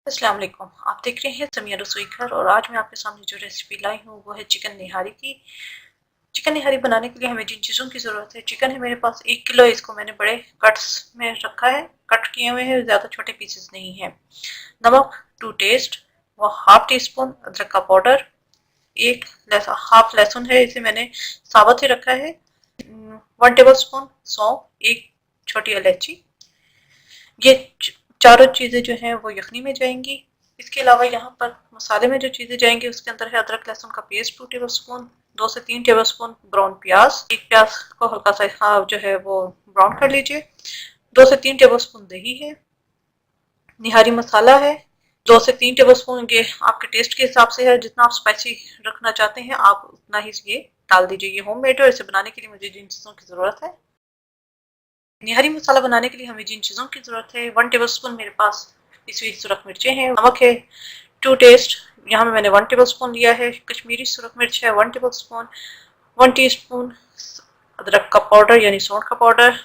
अस्सलाम वालेकुम। आप देख रहे हैं समिया रसोई घर और आज मैं आपके सामने जो रेसिपी लाई हूँ वो है चिकन निहारी की। चिकन निहारी बनाने के लिए हमें जिन चीज़ों की ज़रूरत है, चिकन है मेरे पास 1 किलो। इसको मैंने बड़े कट्स में रखा है, कट किए हुए हैं, ज़्यादा छोटे पीसेस नहीं है। नमक टू टेस्ट, वो हाफ टी स्पून अदरक का पाउडर, एक हाफ लहसुन है, इसे मैंने साबुत ही रखा है। 1 टेबल स्पून सौंफ, एक छोटी इलायची। ये चारों चीज़ें जो हैं वो यखनी में जाएंगी। इसके अलावा यहाँ पर मसाले में जो चीज़ें जाएंगी उसके अंदर है अदरक लहसुन का पेस्ट 2 टेबल स्पून, 2 से 3 टेबल स्पून ब्राउन प्याज, एक प्याज को हल्का सा जो है वो ब्राउन कर लीजिए। 2 से 3 टेबल स्पून दही है। निहारी मसाला है 2 से 3 टेबल स्पून। ये आपके टेस्ट के हिसाब से है, जितना आप स्पाइसी रखना चाहते हैं आप उतना ही ये डाल दीजिए। ये होममेड है, इसे बनाने के लिए मुझे जिन चीज़ों की ज़रूरत है, निहारी मसाला बनाने के लिए हमें जिन चीज़ों की ज़रूरत है, 1 टेबल स्पून मेरे पास पिसी हुई सुरख मिर्चें हैं, नमक है टू टेस्ट, यहाँ में मैंने 1 टेबल स्पून लिया है। कश्मीरी सुरख मिर्च है 1 टेबल स्पून, 1 टीस्पून अदरक का पाउडर यानी सौंठ का पाउडर,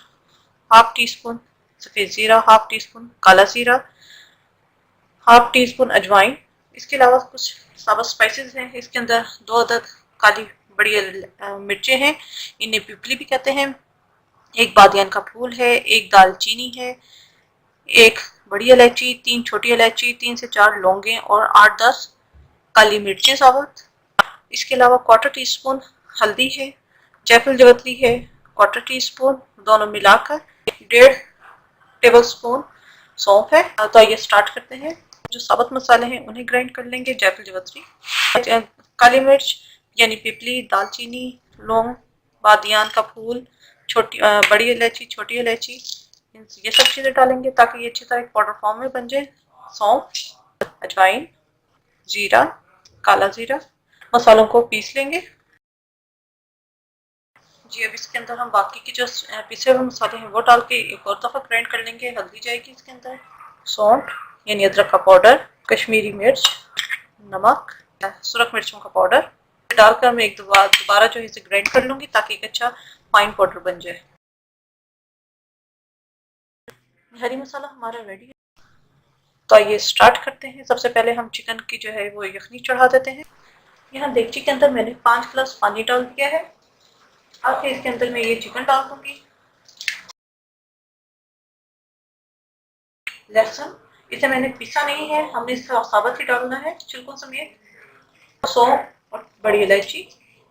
हाफ टी स्पून सफ़ेद ज़ीरा, हाफ टी स्पून काला ज़ीरा, हाफ टी स्पून अजवाइन। इसके अलावा कुछ साबुत स्पाइसेस हैं, इसके अंदर 2 अदद काली बड़ी मिर्चें हैं, इन्हें पिपली भी कहते हैं, एक बादियान का फूल है, एक दालचीनी है, एक बड़ी इलायची, 3 छोटी इलायची, 3 से 4 लौंगे और 8-10 काली मिर्चें साबुत। इसके अलावा 1/4 टी स्पून हल्दी है, जायफल जवतरी है 1/4 टी स्पून, दोनों मिलाकर 1.5 टेबल स्पून सौंफ है। तो आइए स्टार्ट करते हैं। जो साबुत मसाले हैं उन्हें ग्राइंड कर लेंगे। जायफल जवतरी, काली मिर्च यानी पिपली, दालचीनी, लौंग, बादियान का फूल, छोटी बड़ी इलायची, छोटी इलायची, ये सब चीज़ें डालेंगे ताकि ये अच्छी तरह एक पाउडर फॉर्म में बन जाए। सौंफ, अजवाइन, जीरा, काला जीरा, मसालों को पीस लेंगे। जी, अब इसके अंदर हम बाकी के जो पिसे हुए मसाले हैं वो डाल के एक और दफ़ा ग्राइंड कर लेंगे। हल्दी जाएगी इसके अंदर, सौंठ यानी अदरक का पाउडर, कश्मीरी मिर्च, नमक, सुरख मिर्चों का पाउडर डालकर मैं एक दोबारा जो है इसे ग्राइंड कर लूँगी ताकि एक अच्छा फाइन पाउडर बन जाए। हरी मसाला हमारा रेडी है, तो आइए स्टार्ट करते हैं। सबसे पहले हम चिकन की जो है वो यखनी चढ़ा देते हैं। यहाँ देगची के अंदर मैंने 5 गिलास पानी डाल दिया है। अब इसके अंदर मैं ये चिकन डाल दूंगी। लहसुन, इसे मैंने पीसा नहीं है, हमने इसका साबुत ही डालना है छिलकों समेत। सौंफ और बड़ी इलायची,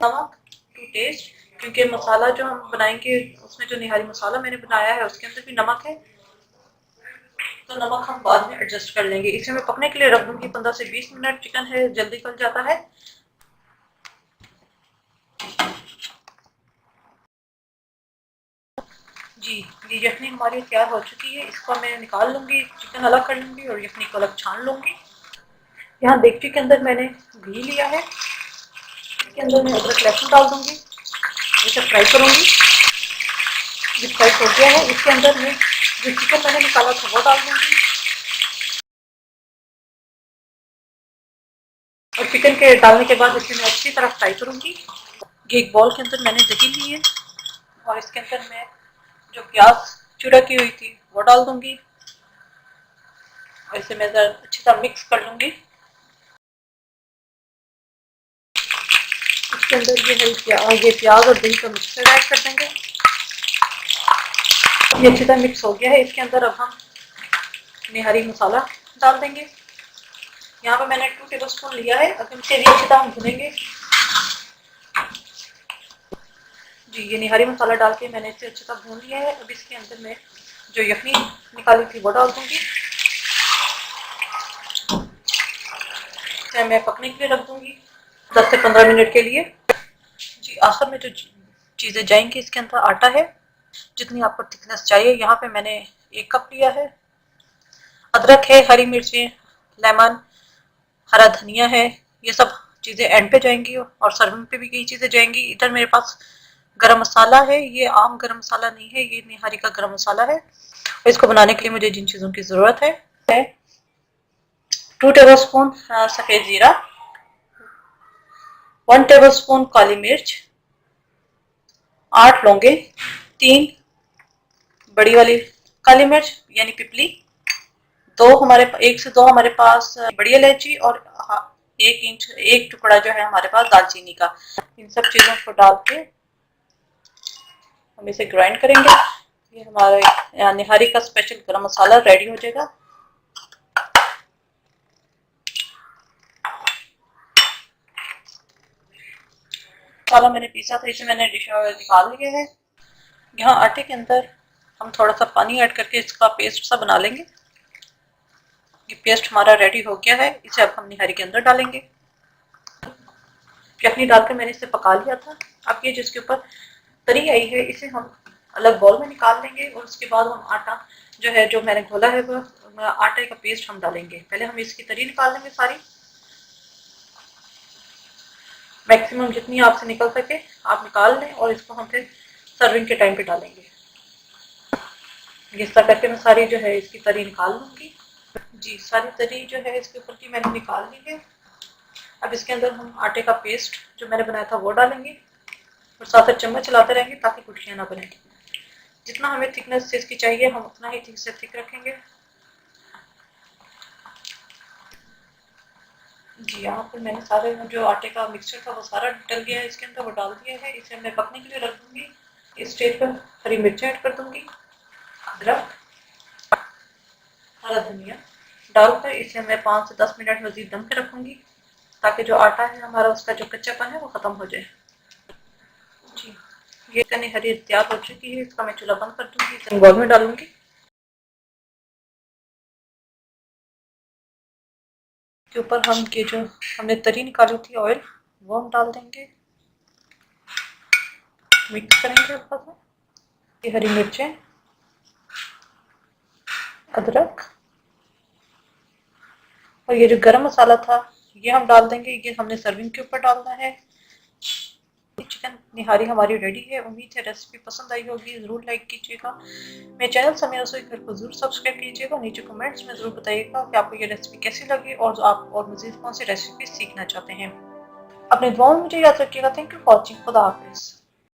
नमक टू टेस्ट, क्योंकि मसाला जो हम बनाएंगे उसमें जो निहारी मसाला मैंने बनाया है उसके अंदर भी नमक है, तो नमक हम बाद में एडजस्ट कर लेंगे। इसे मैं पकने के लिए रख दूंगी 15 से 20 मिनट। चिकन है जल्दी गल जाता है। जी, ये यखनी हमारी तैयार हो चुकी है। इसको मैं निकाल लूंगी, चिकन अलग कर लूंगी और यखनी को अलग छान लूंगी। यहाँ देगची के अंदर मैंने घी लिया है, इसके अंदर मैं अदरक लहसुन डाल दूंगी, इसे फ्राई करूंगी। ये फ्राई हो गया है, इसके अंदर मैं जो चिकन मैंने निकाला था वो डाल दूंगी और चिकन के डालने के बाद इसे मैं अच्छी तरह फ्राई करूंगी। ये एक बॉल के अंदर मैंने दही ली है और इसके अंदर मैं जो प्याज चूड़ा की हुई थी वो डाल दूंगी और इसे मैं अच्छी तरह मिक्स कर लूंगी। इसके अंदर ये प्याज और दही का मिक्सचर ऐड कर देंगे। ये अच्छी तरह मिक्स हो गया है। इसके अंदर अब हम निहारी मसाला डाल देंगे। यहाँ पे मैंने 2 टेबल स्पून लिया है। अब इसे भी अच्छी तरह हम भुनेंगे। जी, ये निहारी मसाला डाल के मैंने इसे अच्छी तरह भून लिया है। अब इसके अंदर मैं जो यखनी निकाली थी वो डाल दूंगी, इसे मैं पकने के लिए रख दूंगी 10 से 15 मिनट के लिए। जी, आखिर में जो चीज़ें जाएंगी इसके अंदर आटा है, जितनी आपको थिकनेस चाहिए। यहाँ पे मैंने 1 कप लिया है। अदरक है, हरी मिर्चें, लेमन, हरा धनिया है, ये सब चीज़ें एंड पे जाएंगी और सर्विंग पे भी यही चीज़ें जाएंगी। इधर मेरे पास गरम मसाला है, ये आम गरम मसाला नहीं है, ये निहारी का गरम मसाला है। और इसको बनाने के लिए मुझे जिन चीज़ों की ज़रूरत है 2 टेबल स्पून सफ़ेद ज़ीरा, 1 टेबल स्पून काली मिर्च, 8 लौंगे, 3 बड़ी वाली काली मिर्च यानी पिपली, एक से दो हमारे पास बड़ी इलायची और एक टुकड़ा जो है हमारे पास दालचीनी का। इन सब चीज़ों को डाल के हम इसे ग्राइंड करेंगे। ये हमारा निहारी का स्पेशल गरम मसाला रेडी हो जाएगा। मसाला मैंने पीसा था, इसे मैंने डिश निकाल लिया है। यहाँ आटे के अंदर हम थोड़ा सा पानी ऐड करके इसका पेस्ट सा बना लेंगे। ये पेस्ट हमारा रेडी हो गया है। इसे अब हम निहारी के अंदर डालेंगे। चटनी डालकर मैंने इसे पका लिया था। अब ये जिसके ऊपर तरी आई है इसे हम अलग बाउल में निकाल लेंगे और उसके बाद हम आटा जो है जो मैंने घोला है वो आटे का पेस्ट हम डालेंगे। पहले हम इसकी तरी निकाल लेंगे सारी, मैक्सिमम जितनी आपसे निकल सके आप निकाल लें और इसको हम फिर सर्विंग के टाइम पे डालेंगे। इस तरह करके मैं सारी जो है इसकी तरी निकाल लूँगी। जी, सारी तरी जो है इसके ऊपर की मैंने निकाल ली है। अब इसके अंदर हम आटे का पेस्ट जो मैंने बनाया था वो डालेंगे और साथ साथ चम्मच चलाते रहेंगे ताकि गुठलियाँ ना बने। जितना हमें थिकनेस इसकी चाहिए हम उतना ही थिक से थिक रखेंगे। जी, यहाँ पर मैंने सारे जो आटे का मिक्सचर था वो सारा डल गया है इसके अंदर, वो डाल दिया है। इसे मैं पकने के लिए रख दूँगी। इस स्टेज पर हरी मिर्च ऐड कर दूँगी, अदरक, हरा धनिया डालकर इसे मैं 5 से 10 मिनट मज़ीद दम पे रखूँगी ताकि जो आटा है हमारा उसका जो कच्चापन है वो ख़त्म हो जाए। जी, ये कनी हरी तैयार हो चुकी है। इसका मैं चूल्हा बंद कर दूँगी, इसे बाउल में डालूँगी। के ऊपर हम ये जो हमने तरी निकाली थी ऑयल वो हम डाल देंगे, मिक्स करेंगे हल्का सा। ये हरी मिर्चें, अदरक और ये जो गरम मसाला था ये हम डाल देंगे। ये हमने सर्विंग के ऊपर डालना है। चिकन निहारी हमारी रेडी है। उम्मीद है रेसिपी पसंद आई होगी। ज़रूर लाइक कीजिएगा। मेरे चैनल समीरा रसोई घर को ज़रूर सब्सक्राइब कीजिएगा। नीचे कमेंट्स में ज़रूर बताइएगा कि आपको ये रेसिपी कैसी लगी और आप और मज़ीद कौन सी रेसिपी सीखना चाहते हैं। अपने दुआओं में मुझे याद रखिएगा। Thank you for watching. खुदा हाफिज़।